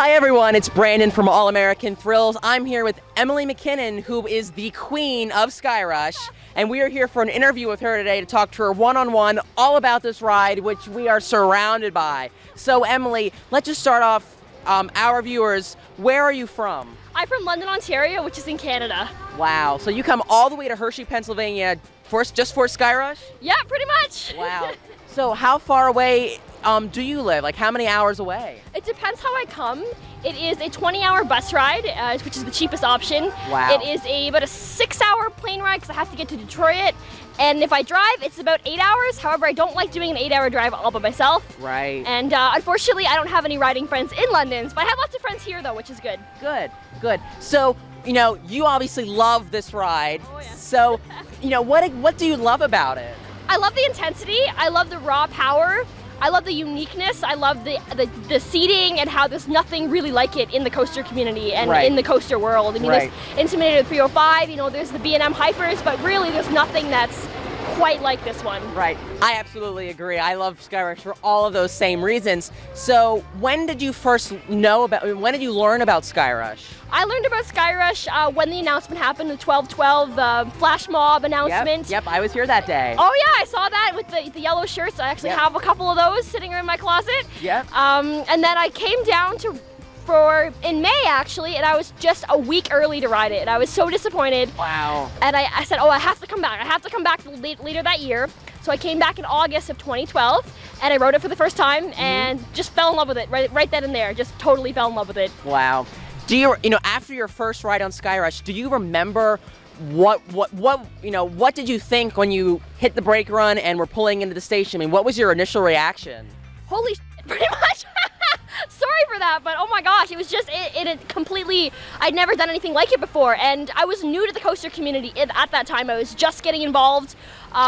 Hi everyone, it's Brandon from All American Thrills. I'm here with Emily MacKinnon, who is the queen of Skyrush, and we are here for an interview with her today to talk to her one-on-one all about this ride, which we are surrounded by. So Emily, let's just start off, our viewers, where are you from? I'm from London, Ontario, which is in Canada. Wow, so you come all the way to Hershey, Pennsylvania just for Skyrush? Yeah, pretty much. Wow. So how far away do you live? Like how many hours away? It depends how I come. It is a 20-hour bus ride, which is the cheapest option. Wow. It is about a 6-hour plane ride because I have to get to Detroit. And if I drive, it's about 8 hours. However, I don't like doing an 8-hour drive all by myself. Right. And unfortunately, I don't have any riding friends in London, but I have lots of friends here though, which is good. Good, good. So, you know, you obviously love this ride. Oh, yeah. So, you know, what do you love about it? I love the intensity. I love the raw power. I love the uniqueness. I love the seating and how there's nothing really like it in the coaster community and in the coaster world. I mean, there's Intimidator 305, you know, there's the B&M Hypers, but really there's nothing that's quite like this one. Right. I absolutely agree. I love Skyrush for all of those same reasons. So when did you first know about, when did you learn about Skyrush? I learned about Skyrush when the announcement happened, the 12/12, the flash mob announcement. Yep, I was here that day. Oh yeah, I saw that with the yellow shirts. I actually have a couple of those sitting in my closet. Yep. And then I came down in May actually, and I was just a week early to ride it, and I was so disappointed. Wow. And I said, oh, I have to come back. I have to come back later that year. So I came back in August of 2012, and I rode it for the first time, and just fell in love with it right then and there. Just totally fell in love with it. Wow. Do you know, after your first ride on Skyrush, do you remember what did you think when you hit the brake run and were pulling into the station? I mean, what was your initial reaction? Holy shit, pretty much. Sorry for that, but oh my gosh, it was just, it completely, I'd never done anything like it before, and I was new to the coaster community at that time. I was just getting involved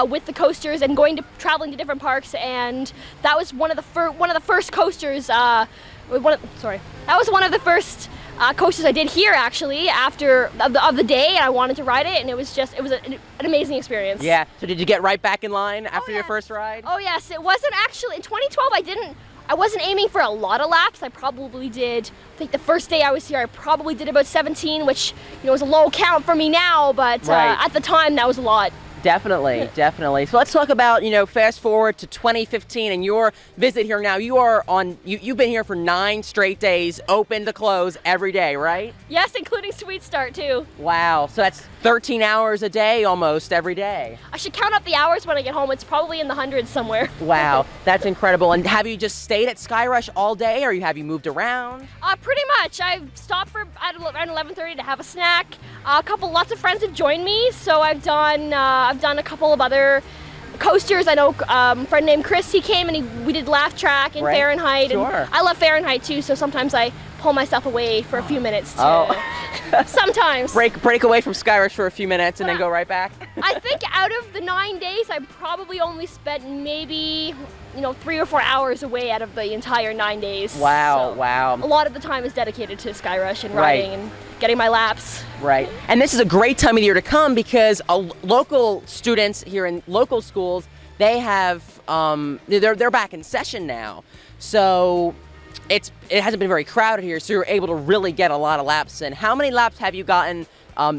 with the coasters and traveling to different parks, and that was one of the first coasters, that was one of the first coasters I did here actually after of the day, and I wanted to ride it, and it was an amazing experience. Yeah, so did you get right back in line after your first ride? Oh yes, it wasn't actually, in 2012 I wasn't aiming for a lot of laps. I probably did, I think the first day I was here, I probably did about 17, which, you know, is a low count for me now, but at the time that was a lot. Definitely, definitely. So let's talk about, you know, fast forward to 2015 and your visit here now. You've been here for 9 straight days, open to close every day, right? Yes, including Sweet Start too. Wow, so that's 13 hours a day almost every day. I should count up the hours when I get home. It's probably in the hundreds somewhere. Wow, that's incredible. And have you just stayed at Skyrush all day, or have you moved around? Pretty much. I've stopped at around 11:30 to have a snack. Lots of friends have joined me, so I've done a couple of other coasters. I know a friend named Chris, he came and we did Laugh Track and Fahrenheit. Sure. And I love Fahrenheit too, so sometimes I pull myself away for a few minutes sometimes. Break away from Skyrush for a few minutes and then go right back? I think out of the 9 days, I probably only spent maybe, 3 or 4 hours away out of the entire 9 days. Wow, so wow. A lot of the time is dedicated to Skyrush and riding and getting my laps. Right. And this is a great time of the year to come because local students here in local schools, they have, they're back in session now. So it hasn't been very crowded here, so you're able to really get a lot of laps in. How many laps have you gotten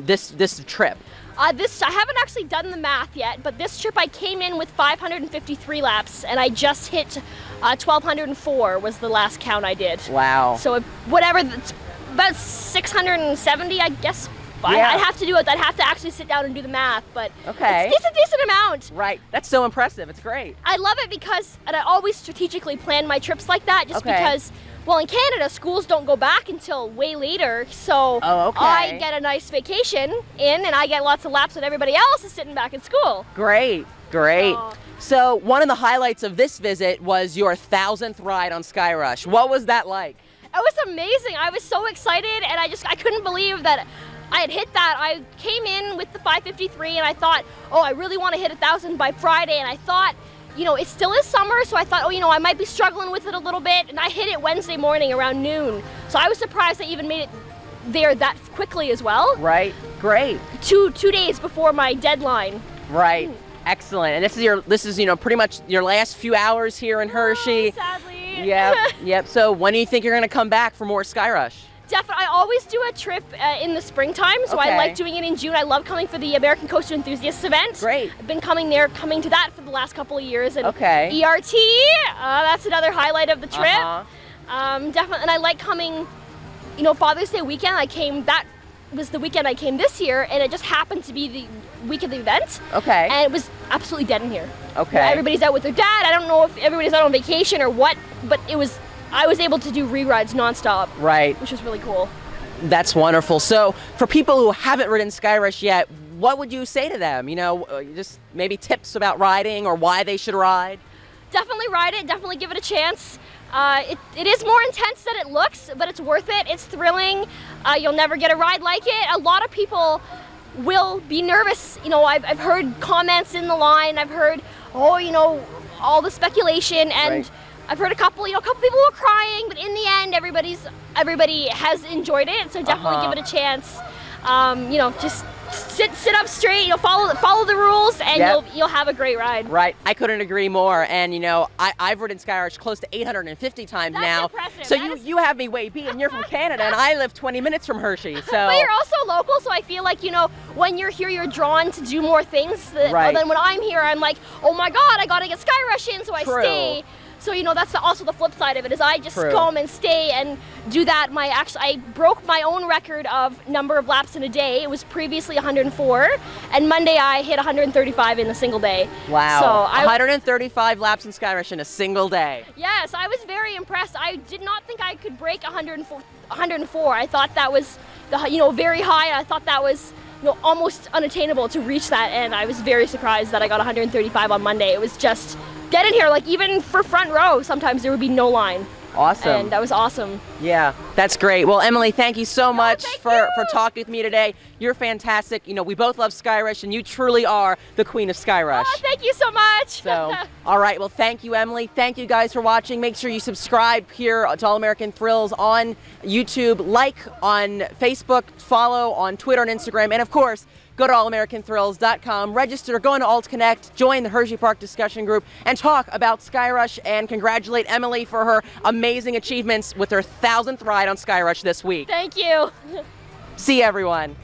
this trip? I haven't actually done the math yet, but this trip I came in with 553 laps, and I just hit 1,204 was the last count I did. Wow. So that's about 670, I guess. Yeah. I'd have to do it. I'd have to actually sit down and do the math, but okay. It's a decent amount. Right. That's so impressive. It's great. I love it and I always strategically plan my trips like that, just because, well, in Canada, schools don't go back until way later, so I get a nice vacation in, and I get lots of laps when everybody else is sitting back in school. Great, great. So one of the highlights of this visit was your 1000th ride on Skyrush. What was that like? It was amazing. I was so excited, and I couldn't believe that I had hit that. I came in with the 553, and I thought, I really want to hit 1,000 by Friday, and I thought, it still is summer, so I thought, I might be struggling with it a little bit, and I hit it Wednesday morning around noon. So I was surprised I even made it there that quickly as well. Right, great. Two days before my deadline. Right, excellent. And this is pretty much your last few hours here in Hershey. Sadly. Yep. So when do you think you're going to come back for more Skyrush? Definitely. I always do a trip in the springtime, so I like doing it in June. I love coming for the American Coaster Enthusiasts event. Great. I've been coming to that for the last couple of years. And Okay. ERT, that's another highlight of the trip. Definitely, and I like coming, Father's Day weekend. That was the weekend I came this year, and it just happened to be the week of the event. Okay. And it was absolutely dead in here. Okay. Everybody's out with their dad. I don't know if everybody's out on vacation or what, but I was able to do re-rides nonstop. Right. Which was really cool. That's wonderful. So for people who haven't ridden Skyrush yet, what would you say to them? Just maybe tips about riding or why they should ride? Definitely ride it. Definitely give it a chance. It is more intense than it looks, but it's worth it. It's thrilling. You'll never get a ride like it. A lot of people will be nervous. I've heard comments in the line. I've heard, all the speculation, and I've heard a couple people were crying, but in the end, everybody has enjoyed it. So definitely give it a chance. Just sit up straight. Follow the rules, and you'll have a great ride. Right. I couldn't agree more. And I've ridden Skyrush close to 850 times That's now. impressive. So you have me way beat, and you're from Canada, and I live 20 minutes from Hershey. So. But you're also local, so I feel like when you're here, you're drawn to do more things. Then when I'm here, I'm like, oh my God, I gotta get Skyrush in, so I stay. So that's also the flip side of it, is I just come and stay and do that. I broke my own record of number of laps in a day. It was previously 104, and Monday I hit 135 in a single day. Wow. So 135 laps in Skyrush in a single day. Yes, I was very impressed. I did not think I could break 104. I thought that was very high. I thought that was almost unattainable to reach that, and I was very surprised that I got 135 on Monday. It was just get in here, even for front row, sometimes there would be no line. Awesome. And that was awesome. Yeah, that's great. Well, Emily, thank you so much for you. talking with me today. You're fantastic. We both love Skyrush, and you truly are the queen of Skyrush. Oh, thank you so much. So, all right. Well, thank you, Emily. Thank you guys for watching. Make sure you subscribe here to All American Thrills on YouTube, like on Facebook, follow on Twitter and Instagram, and of course, go to allamericanthrills.com, register, go into Alt Connect, join the Hersheypark discussion group, and talk about Skyrush, and congratulate Emily for her amazing achievements with her 1000th ride on Skyrush this week. Thank you. See you, everyone.